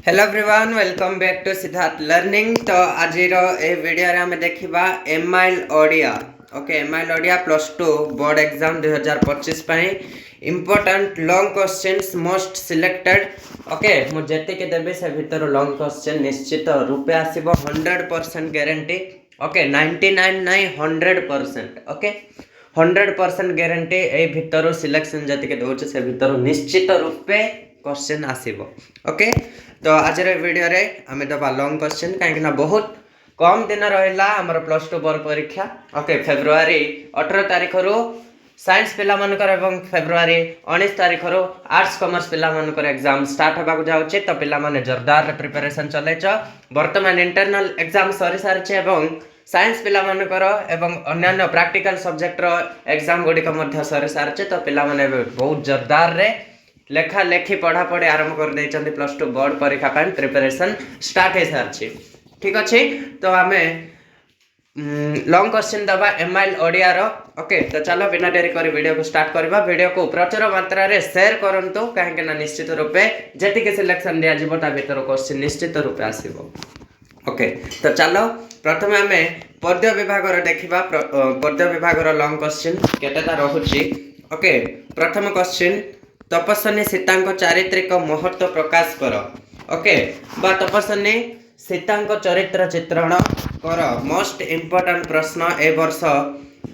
Hello everyone welcome back to Siddharth learning. तो आज video रे हमें देखिबा MIL Odia. Okay, MIL Odia plus 2 board exam 2025 पई important long questions most selected. Okay, मु जेते के देबे से भीतर लॉन्ग क्वेश्चन निश्चित रूपे आसीबो 100% गारंटी। ओके, 99 नहीं 100%। ओके, 100% गारंटी ए भीतर सिलेक्शन जेते के दोछ से भीतर निश्चित रूपे क्वेश्चन आसीबो। ओके, तो आज वीडियो रे आम दबा लॉन्ग क्वेश्चन कहीं बहुत कम दिन रहा आमर प्लस टू बोर्ड परीक्षा। ओके, फेब्रुआरी 18 तारीख रु साइंस पिला मानकर एवं फेब्रुआरी 19 तारीख रु आर्ट्स कॉमर्स पिला मानकर एग्जाम स्टार्ट होगा जाउछि। तो पिला माने जोरदार प्रिपरेशन चलैछ। वर्तमान इंटरनल एग्जाम सरी सारिछ एवं साइंस पिला मानकर एवं अन्य प्रैक्टिकल सब्जेक्ट रो एग्जाम गुडिक मध्य सरी सारिछ। तो पिला माने बहुत जोरदार रे लेखा लेखि पढ़ा पढ़ी आरंभ कर देइचंती। प्लस टू बोर्ड परीक्षा पाई प्रिपरेशन स्टार्ट हो सारी। ठीक अच्छे, तो आम लॉन्ग क्वेश्चन दबा एमआईएल ओडिया रो। ओके, तो चलो बिना डेरी कर वीडियो को स्टार्ट करबा। वीडियो को प्रचुर मात्रा रे शेयर करंतु कहीं ना निश्चित रूपे जेतिके सिलेक्शन दिया जिवो ता भीतर क्वेश्चन निश्चित रूपे आसीबो। ओके, तो चलो प्रथम आम पद्य विभाग रो देखिबा। पद्य विभाग रो लॉन्ग क्वेश्चन केतेटा रहुची। ओके, प्रथम क्वेश्चन तपस्विनी सीतांक चारित्रिक महत्व प्रकाश कर। ओके, बा तपस्विनी सीतांक चरित्र चित्रण कर मोस्ट इंपोर्टेंट प्रश्न ए वर्ष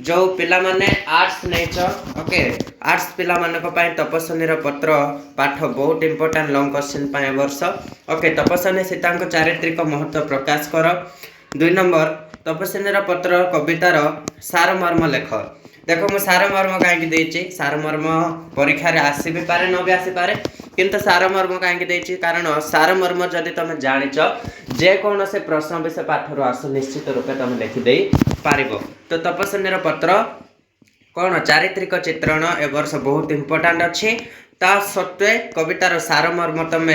जो पिला माने आर्ट्स नेच। ओके, आर्ट्स पिला मानक पय तपस्विनी रो पत्र पाठ बहुत इंपोर्टेंट लॉन्ग क्वेश्चन पय वर्ष। ओके, तपस्विनी सीतांक चारित्रिक महत्व प्रकाश कर। 2 नंबर तपस्विनी रो पत्र कवितार सार मर्म लेख। देखो मु सार मर्म कहीं देछि, सार मर्म परीक्षा रे आसी भी पारे न भी आसी पारे, किंतु सार मर्म कहीं देछि कारण सार मर्म जदि तुम जानिच जे कौन से प्रश्न विषय पाठ रो आस निश्चित रूपे तुम लिखि दे पारिबो। तो तपस्विनी रो पत्र कौन चारित्रिक चित्रण ए वर्ष बहुत इंपोर्टेंट अच्छी। ता सत्वे कवितार सार मर्म तुम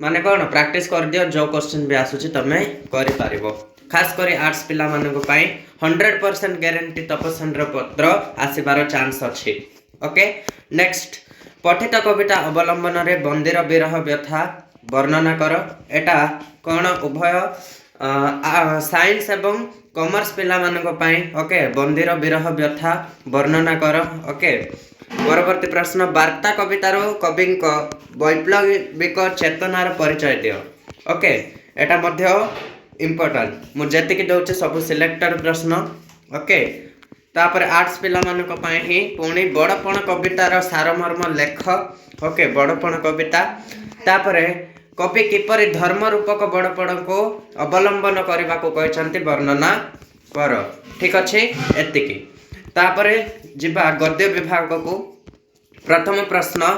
माने कौन प्रैक्टिस कर दियो, जो क्वेश्चन भी आसुची तुम करि पारिबो। खास करी आर्ट्स पिला मानक पई 100% गारंटी तपस्विनी पत्र आसीबार चांस अच्छी। ओके, नेक्स्ट पठित कविता अवलंबन रे बंदीर विरह व्यथा वर्णना कर। एटा कौन उभय साइंस एवं कॉमर्स पिला मानक पई। ओके, बंदीर विरह व्यथा वर्णना कर। ओके, परवर्ती प्रश्न वार्ता कवितार कवि वैप्लविक चेतनार परिचय दियो। ओके, एटा मध्य इंपोर्टेंट मुझे दौचे सब सिलेक्टेड प्रश्न। ओके, तापर आर्ट्स पिला मानक पई ही पुणी बड़पण कवितार सारमर्म लेख। ओके, बड़पण कविता तापर कवि किपरि धर्म रूपक बड़पण को अवलंबन करने को कहते वर्णना कर। ठीक अच्छे, एतिकी तापर जिबा गद्य विभाग को। प्रथम प्रश्न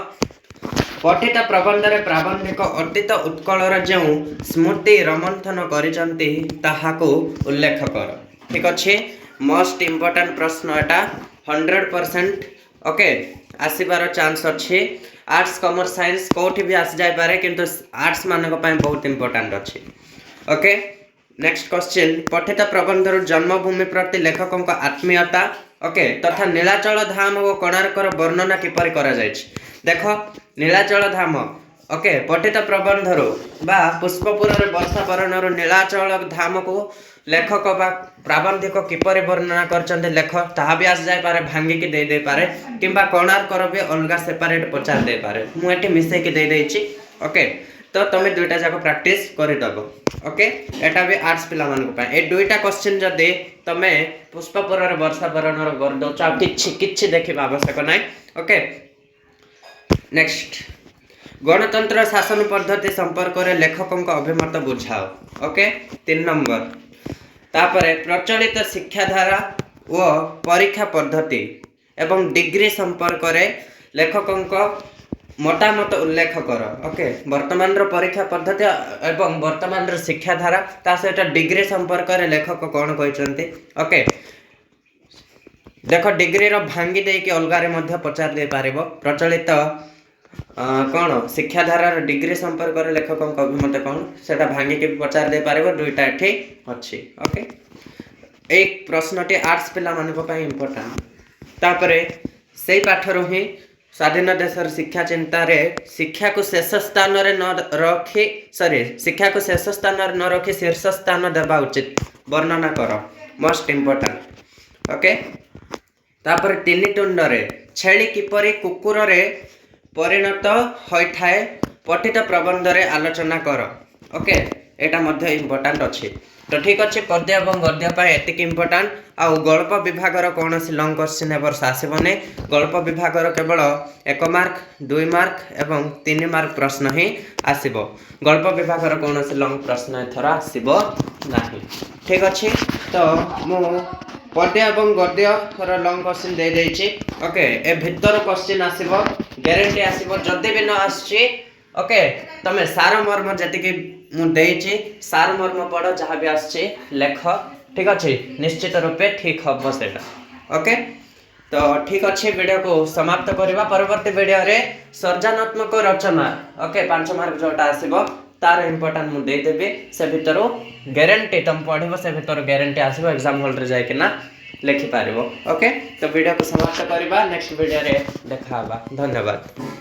पठित प्रबंध रे प्राबंधिक अतीत उत्कलर जो स्मृति रमंथन करिसंती ताहाको उल्लेख कर। ठीक अच्छे, मोस्ट इंपोर्टेंट प्रश्न एटा 100%। ओके, आसीबार चांस अच्छे। आर्ट्स कॉमर्स साइंस कोठी भी आसी जाय पारे, किंतु आर्ट्स मानक पय बहुत इंपोर्टेंट अच्छे। ओके, नेक्स्ट क्वेश्चन पठित प्रबंध जन्मभूमि प्रति लेखकों का आत्मीयता। ओके, तथा नीलाचल धाम और कोणार्कर वर्णना किपरि करा जायछि। देखो नीलाचल धाम। ओके, पठित प्रबंध बा पुष्पपुर वर्षा बरण नीलाचल धाम को लेखक बा प्राबंधिक किपरि वर्णना करचंते लेख ताहा भी आस जाय पारे, भांगी की दे पारे, किंबा कोणार्कर भी अलगा सेपरेट पचार दे पारे। मु एठी मिसे की दे देछि। ओके, तो तुम दुईटा जाक प्रैक्टिस करदब। ओके, एटा भी आर्ट्स पिला मानक पय ए दुईटा क्वेश्चन जदि तुम पुष्पपुर वर्षा बरण कर दौच किछि देखिबा आवश्यक नाही। ओके, नेक्स्ट गणतंत्र शासन पद्धति संपर्क में लेखकों का अभिमत बुझाओ। ओके, 3 नंबर तापरे प्रचलित शिक्षाधारा व परीक्षा पद्धति एवं डिग्री संपर्क में लेखकों का मतामत उल्लेख कर। ओके, वर्तमान परीक्षा पद्धति एवं वर्तमान शिक्षाधारा ता सहित डिग्री संपर्क में लेखक कौन कहते। ओके, देख डिग्री रो भांगी देकी अलगारे मध्य पचार दे पारिबो। प्रचलित कौन शिक्षाधारार डिग्री संपर्क में लेखकों का अभिमत कौन सेटा भांगी के पचार दे पारिबो। दुईटा एठी अछि। ओके, एक प्रश्नटी आर्ट्स पिला मानक पय इंपोर्टेंट। तापरे सेही पाठरो ही स्वाधीन देशर शिक्षा चिंतार शिक्षा को शेष स्थान रे न रखी शिक्षा को शेष स्थान रे न रखी शीर्ष स्थान देवा उचित वर्णना कर मोस्ट इंपोर्टेंट ओके तापर तीन टुंडरे छेली किपरि कुकुर रे परिणत होइथाए पठित प्रबंध रे आलोचना कर ओके एटा मध्य इंपोर्टेंट अछि तो ठीक अच्छे पद्य और गद्य एतिक इंपोर्टेंट आउ गल्प विभाग कौन सी लंग क्वेश्चन एवर्ष आसबनी गल्प विभाग केवल 1 मार्क 2 मार्क एवं 3 मार्क प्रश्न ही आसब गल्प विभाग कौन सी लंग प्रश्न एथर आसब नहीं ठीक अच्छे तो मु पद्य और गद्य लंग क्वेश्चन दे देछि ओके ए भितर क्वेश्चन आसब ग्यारंटी आसब जदि भी न आछि ओके तमे सार मर्म जति मुझे सार मर्म पढ़ जहाँ भी आसचे लेख ठीक अच्छे निश्चित रूपे ठीक हम से ओके तो ठीक अच्छे वीडियो को समाप्त करवा परवर्ती वीडियो रे सर्जनात्मक रचना ओके 5 मार्क जोटा आसब तार इंपोर्टेंट मुझे देदेवी से भितर ग्यारंटी तुम पढ़ से भितर ग्यारंटी आसब एग्जाम हॉल रे जाइकिना लिखिपार ओके तो वीडियो को समाप्त करवा नेक्स्ट वीडियो रे देखा धन्यवाद।